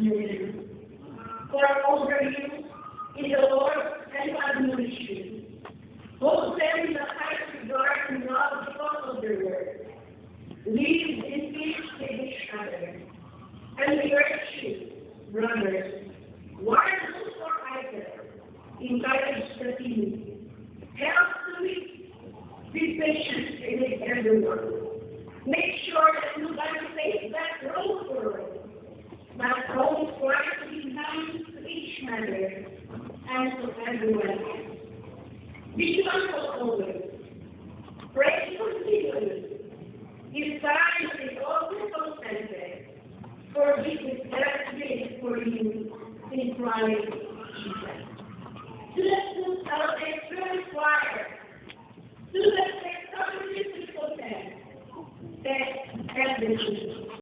million for overuse in the Lord and admonition. Hold them in the highest regard and love because of their word. Live in peace with each other. And we urge you, brothers, warn for either, encourage the team, help the weak, be patient with everyone. Make sure that nobody takes that road for us, but always try to be kind to each other and to everyone else. Be thankful always. Pray continually. Give time is always contented. For this is God's grace for you in Christ Jesus. Students are a true choir. Students take some musical content. That's everything.